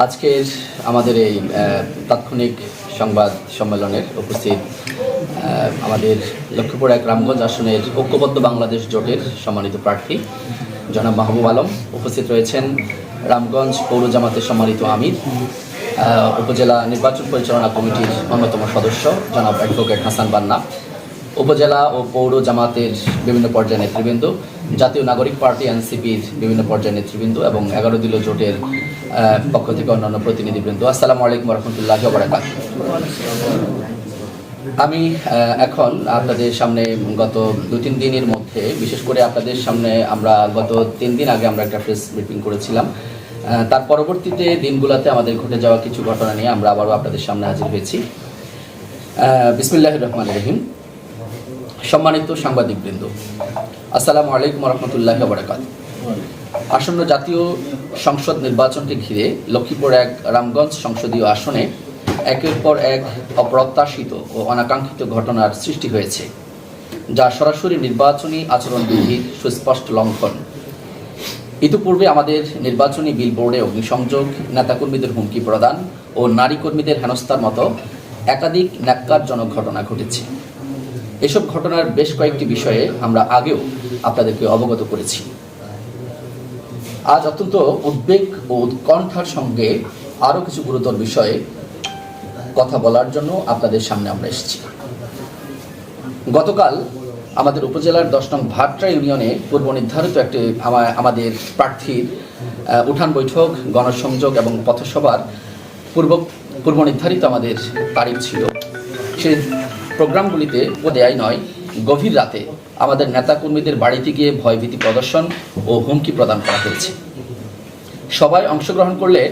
আজকের আমাদের এই তাৎক্ষণিক সংবাদ সম্মেলনের উপস্থিত আমাদের লক্ষ্মীপুর এক রামগঞ্জ আসনের ঐক্যবদ্ধ বাংলাদেশ জোটের সম্মানিত প্রার্থী জনাব মাহবুব আলম, উপস্থিত রয়েছেন রামগঞ্জ পৌর জামাতের সম্মানিত আমির, উপজেলা নির্বাচন পরিচালনা কমিটির অন্যতম সদস্য জনাব অ্যাডভোকেট হাসান বান্না, উপজেলা ও পৌর জামাতের বিভিন্ন পর্যায়ের নেতৃবৃন্দ, জাতীয় নাগরিক পার্টি এনসিপির বিভিন্ন পর্যায়ের নেতৃবৃন্দ এবং 11 দলীয় জোটের পক্ষ থেকে অন্যান্য প্রতিনিধিবৃন্দ। আসসালামু আলাইকুম রহমতুল্লাহি ওয়া বারাকাতুহু। আমি এখন আপনাদের সামনে গত 2-3 দিনের মধ্যে, বিশেষ করে আপনাদের সামনে আমরা গত 3 দিন আগে আমরা একটা প্রেস ব্রিফিং করেছিলাম। তার পরবর্তীতে দিনগুলোতে আমাদের ঘটে যাওয়া কিছু ঘটনা নিয়ে আমরা আবারও আপনাদের সামনে হাজির হয়েছি। বিসমিল্লাহির রহমানির রহিম। সম্মানিত সাংবাদিকবৃন্দ, আসসালামু আলাইকুম রহমতুল্লাহি ওয়া বারাকাতুহু। আসন্ন জাতীয় সংসদ নির্বাচনকে ঘিরে লক্ষ্মীপুর এক রামগঞ্জ সংসদীয় আসনে একের পর এক অপ্রত্যাশিত ও অনাকাঙ্ক্ষিত ঘটনার সৃষ্টি হয়েছে, যা সরাসরি নির্বাচনী আচরণবিধির সুস্পষ্ট লঙ্ঘন। ইতিপূর্বে আমাদের নির্বাচনী বিলবোর্ডে অগ্নিসংযোগ, নেতাকর্মীদের হুমকি প্রদান ও নারী কর্মীদের হেনস্থার মতো একাধিক ন্যাক্কারজনক ঘটনা ঘটেছে। এসব ঘটনার বেশ কয়েকটি বিষয়ে আমরা আগেও আপনাদেরকে অবগত করেছি। আজ অত্যন্ত উদ্বেগ ও উৎকণ্ঠার সঙ্গে আরও কিছু গুরুতর বিষয়ে কথা বলার জন্য আপনাদের সামনে আমরা এসেছি। গতকাল আমাদের উপজেলার 10 নং ভাট্রা ইউনিয়নে পূর্ব নির্ধারিত একটি আমাদের প্রার্থীর উঠান বৈঠক, গণসংযোগ এবং পথসভার পূর্ব নির্ধারিত আমাদের তারিখ ছিল। সেই প্রোগ্রামগুলিতে দেয়াই নয়, গভীর রাতে আমাদের নেতাকর্মীদের বাড়িতে গিয়ে ভয়ভীতি প্রদর্শন ও হুমকি প্রদান করা হয়েছে। সবাই অংশগ্রহণ করলে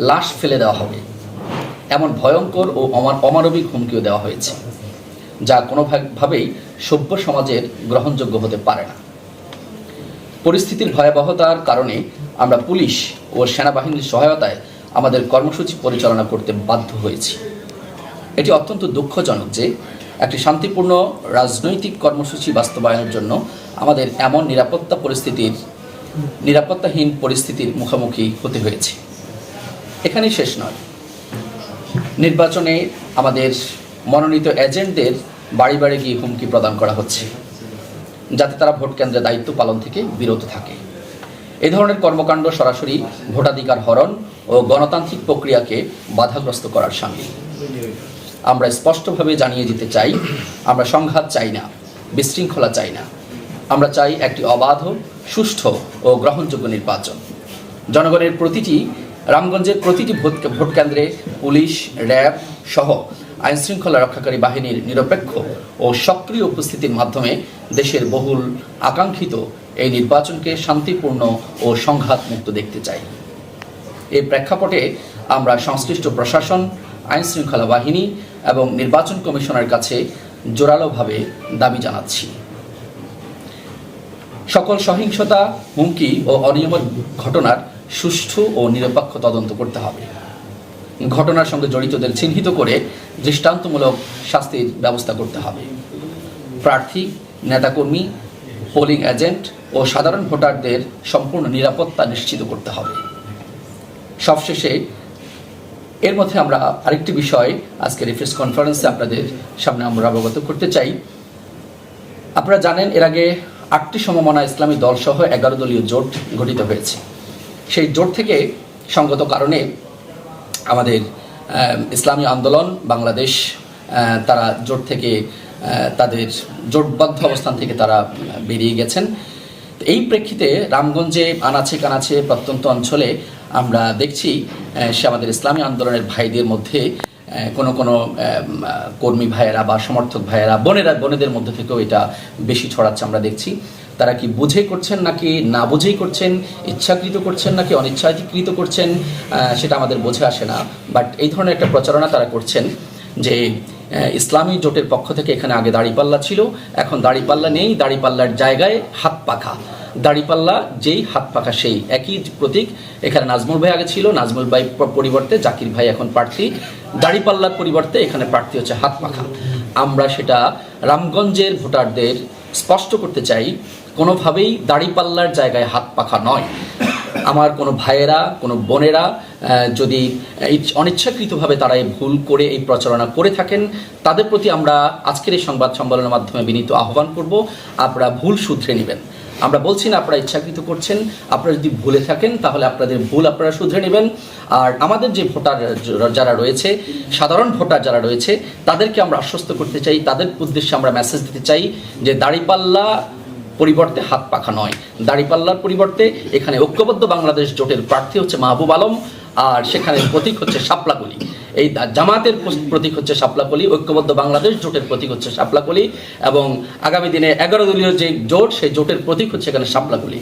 লাশ ফেলে দেওয়া হবে, এমন ভয়ঙ্কর ও অমানবিক হুমকিও দেওয়া হয়েছে, যা কোনোভাবেই সভ্য সমাজের গ্রহণযোগ্য হতে পারে না। পরিস্থিতির ভয়াবহতার কারণে আমরা পুলিশ ও সেনাবাহিনীর সহায়তায় আমাদের কর্মসূচি পরিচালনা করতে বাধ্য হয়েছি। এটি অত্যন্ত দুঃখজনক যে একটি শান্তিপূর্ণ রাজনৈতিক কর্মসূচি বাস্তবায়নের জন্য আমাদের এমন নিরাপত্তাহীন পরিস্থিতির মুখোমুখি হতে হয়েছে। এখানেই শেষ নয়, নির্বাচনে আমাদের মনোনীত এজেন্টদের বাড়ি বাড়ি গিয়ে হুমকি প্রদান করা হচ্ছে, যাতে তারা ভোট কেন্দ্রে দায়িত্ব পালন থেকে বিরত থাকে। এ ধরনের কর্মকাণ্ড সরাসরি ভোটাধিকার হরণ ও গণতান্ত্রিক প্রক্রিয়াকে বাধাগ্রস্ত করার শামিল। আমরা স্পষ্টভাবে জানিয়ে দিতে চাই, আমরা সংঘাত চাই না, বিশৃঙ্খলা চাই না। আমরা চাই একটি অবাধ, সুষ্ঠু ও গ্রহণযোগ্য নির্বাচন। জনগণের রামগঞ্জের প্রতিটি ভোট কেন্দ্রে পুলিশ, র্যাব সহ আইনশৃঙ্খলা রক্ষাকারী বাহিনীর নিরপেক্ষ ও সক্রিয় উপস্থিতির মাধ্যমে দেশের বহুল আকাঙ্ক্ষিত এই নির্বাচনকে শান্তিপূর্ণ ও সংঘাতমুক্ত দেখতে চাই। এই প্রেক্ষাপটে আমরা সংশ্লিষ্ট প্রশাসন, আইনশৃঙ্খলা বাহিনী এবং নির্বাচন কমিশনের কাছে জোরালোভাবে দাবি জানাচ্ছি, সকল সহিংসতা, হুমকি ও অনিয়মের ঘটনার সুষ্ঠু ও নিরপেক্ষ তদন্ত করতে হবে। ঘটনার সঙ্গে জড়িতদের চিহ্নিত করে দৃষ্টান্তমূলক শাস্তির ব্যবস্থা করতে হবে। প্রার্থী, নেতাকর্মী, পোলিং এজেন্ট ও সাধারণ ভোটারদের সম্পূর্ণ নিরাপত্তা নিশ্চিত করতে হবে। সবশেষে এর মধ্যে আমরা আরেকটি বিষয় আজকের এই প্রেস কনফারেন্সে আপনাদের সামনে আমরা অবগত করতে চাই। আপনারা জানেন, এর আগে 8টি সমমনা ইসলামী দল সহ 11 দলীয় জোট গঠিত হয়েছে। সেই জোট থেকে সঙ্গত কারণে আমাদের ইসলামী আন্দোলন বাংলাদেশ তারা জোট থেকে তাদের জোটবদ্ধ অবস্থান থেকে তারা বেরিয়ে গেছেন। এই প্রেক্ষিতে রামগঞ্জে আনাচে কানাচে প্রত্যন্ত অঞ্চলে আমরা দেখছি সে আমাদের ইসলামী আন্দোলনের ভাইদের মধ্যে কোনো কর্মী ভাইয়েরা বা সমর্থক ভাইয়েরা, বোনেদের মধ্যে থেকেও এটা বেশি ছড়াচ্ছে আমরা দেখছি। তারা কি বুঝে করছেন নাকি না বুঝেই করছেন, ইচ্ছাকৃত করছেন নাকি অনিচ্ছাকৃত করছেন, সেটা আমাদের বোঝে আসে না। বাট এই ধরনের একটা প্রচারণা তারা করছেন যে ইসলামী জোটের পক্ষ থেকে এখানে আগে দাড়িপাল্লা ছিল, এখন দাড়িপাল্লা নেই, দাড়িপাল্লার জায়গায় হাত পাখা। দাড়িপাল্লা যেই, হাত পাখা সেই, একই প্রতীক। এখানে নাজমুল ভাই আগে ছিল, নাজমুল ভাই পরিবর্তে জাকির ভাই এখন প্রার্থী। দাড়িপাল্লার পরিবর্তে এখানে প্রার্থী হচ্ছে হাত পাখা। আমরা সেটা রামগঞ্জের ভোটারদের স্পষ্ট করতে চাই, কোনোভাবেই দাড়িপাল্লার জায়গায় হাত পাখা নয়। আমার কোনো ভাইয়েরা, কোনো বোনেরা যদি এই অনিচ্ছাকৃতভাবে তারা এই ভুল করে এই প্রচারণা করে থাকেন, তাদের প্রতি আমরা আজকের এই সংবাদ সম্মেলনের মাধ্যমে বিনীত আহ্বান করব, আপনারা ভুল শুধরে নেবেন। আমরা বলছি না আপনারা ইচ্ছাকৃত করছেন, আপনারা যদি ভুলে থাকেন তাহলে আপনাদের ভুল আপনারা শুধরে নেবেন। আর আমাদের যে ভোটার যারা রয়েছে, সাধারণ ভোটার যারা রয়েছে, তাদেরকে আমরা আশ্বস্ত করতে চাই, তাদের উদ্দেশ্যে আমরা মেসেজ দিতে চাই যে দাঁড়িপাল্লা পরিবর্তে হাত পাখা নয়, দাঁড়িপাল্লার পরিবর্তে এখানে ঐক্যবদ্ধ বাংলাদেশ জোটের প্রার্থী হচ্ছে মাহবুব আলম, আর সেখানে প্রতীক হচ্ছে শাপলাকলি। এই জামাতের প্রতীক হচ্ছে শাপলাকলি, ঐক্যবদ্ধ বাংলাদেশ জোটের প্রতীক হচ্ছে শাপলাকলি, এবং আগামী দিনে 11 দলীয় যে জোট, সেই জোটের প্রতীক হচ্ছে এখানে শাপলাকলি।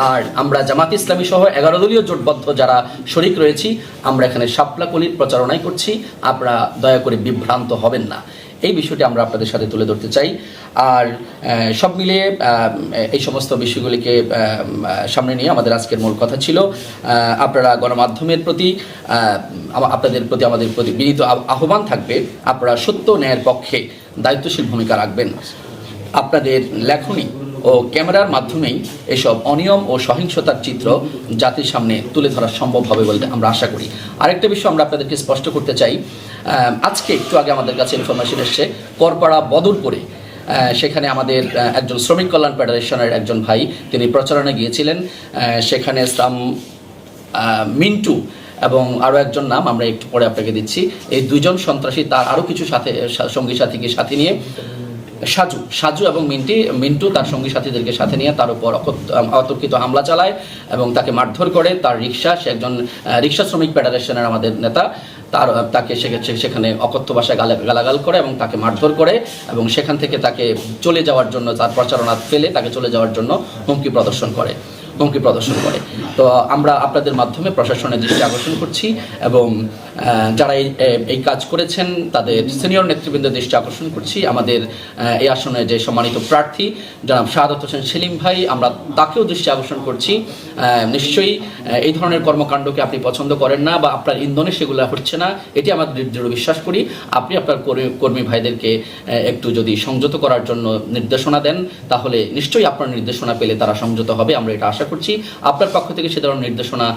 আর আমরা জামাত ইসলামী সহ 11 দলীয় জোটবদ্ধ যারা শরিক রয়েছি, আমরা এখানে শাপলাকলির প্রচারণাই করছি। আপনারা দয়া করে বিভ্রান্ত হবেন না, এই বিষয়টি আমরা আপনাদের সাথে তুলে ধরতে চাই। আর সব মিলিয়ে এই সমস্ত বিষয়গুলিকে সামনে নিয়ে আমাদের আজকের মূল কথা ছিল, আপনারা গণমাধ্যমের প্রতি আপনাদের প্রতি আমাদের প্রতি বিনীত আহ্বান থাকবে, আপনারা সত্য ন্যায়ের পক্ষে দায়িত্বশীল ভূমিকা রাখবেন। আপনাদের লেখনী ও ক্যামেরার মাধ্যমেই এসব অনিয়ম ও সহিংসতার চিত্র জাতির সামনে তুলে ধরা সম্ভব হবে বলে আমরা আশা করি। আরেকটা বিষয় আমরা আপনাদেরকে স্পষ্ট করতে চাই, আজকে একটু আগে আমাদের কাছে ইনফরমেশন এসছে, করপাড়া বদরপুরে সেখানে আমাদের একজন শ্রমিক কল্যাণ ফেডারেশনের একজন ভাই তিনি প্রচারণে গিয়েছিলেন। সেখানে ইসলাম মিন্টু এবং আরও একজন নাম আমরা একটু পরে আপনাকে দিচ্ছি, এই দুইজন সন্ত্রাসী তার আরও কিছু সঙ্গী সাথীকে সাথে নিয়ে, সাজু এবং মিন্টু তার সঙ্গী সাথীদেরকে সাথে নিয়ে তার উপর অতর্কিত হামলা চালায় এবং তাকে মারধর করে। তার রিক্সা, সে একজন রিক্সা শ্রমিক ফেডারেশনের আমাদের নেতা, তাকে সেখানে অকথ্য ভাষায় গালাগাল করে এবং তাকে মারধর করে, এবং সেখান থেকে তাকে চলে যাওয়ার জন্য, তার প্রচারণা ফেলে তাকে চলে যাওয়ার জন্য হুমকি প্রদর্শন করে। তো আমরা আপনাদের মাধ্যমে প্রশাসনের দৃষ্টি আকর্ষণ করছি এবং যারা এই কাজ করেছেন তাদের সিনিয়র নেতৃবৃন্দের দৃষ্টি আকর্ষণ করছি। আমাদের এই আসনে যে সম্মানিত প্রার্থী জনাব শাহাদাত হোসেন সেলিম ভাই, আমরা তাকেও দৃষ্টি আকর্ষণ করছি। নিশ্চয়ই এই ধরনের কর্মকাণ্ডকে আপনি পছন্দ করেন না বা আপনার ইন্ধনে সেগুলো হচ্ছে না, এটি আমরা দৃঢ় বিশ্বাস করি। আপনি আপনার কর্মী ভাইদেরকে একটু যদি সংযত করার জন্য নির্দেশনা দেন, তাহলে নিশ্চয়ই আপনার নির্দেশনা পেলে তারা সংযত হবে, আমরা এটা আশা করছি। আপনার পক্ষ থেকে সে ধরনের নির্দেশনা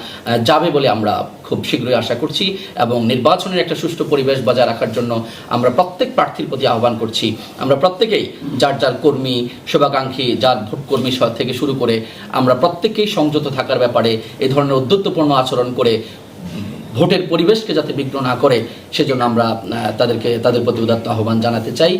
যাবে বলে আমরা খুব শীঘ্রই আশা করছি, এবং নির্বাচনের একটা সুষ্ঠু পরিবেশ বজায় রাখার জন্য আমরা প্রত্যেক প্রার্থীর প্রতি আহ্বান করছি। আমরা প্রত্যেকেই যার যার কর্মী, শুভাকাঙ্ক্ষী, যার ভোট কর্মী থেকে শুরু করে আমরা প্রত্যেকেই সংযত থাকার ব্যাপারে এই ধরনের ঔদ্ধত্যপূর্ণ আচরণ করে ভোটের পরিবেশকে যাতে বিঘ্ন না করে, সেজন্য আমরা তাদের প্রতি উদাত্ত আহ্বান জানাতে চাই।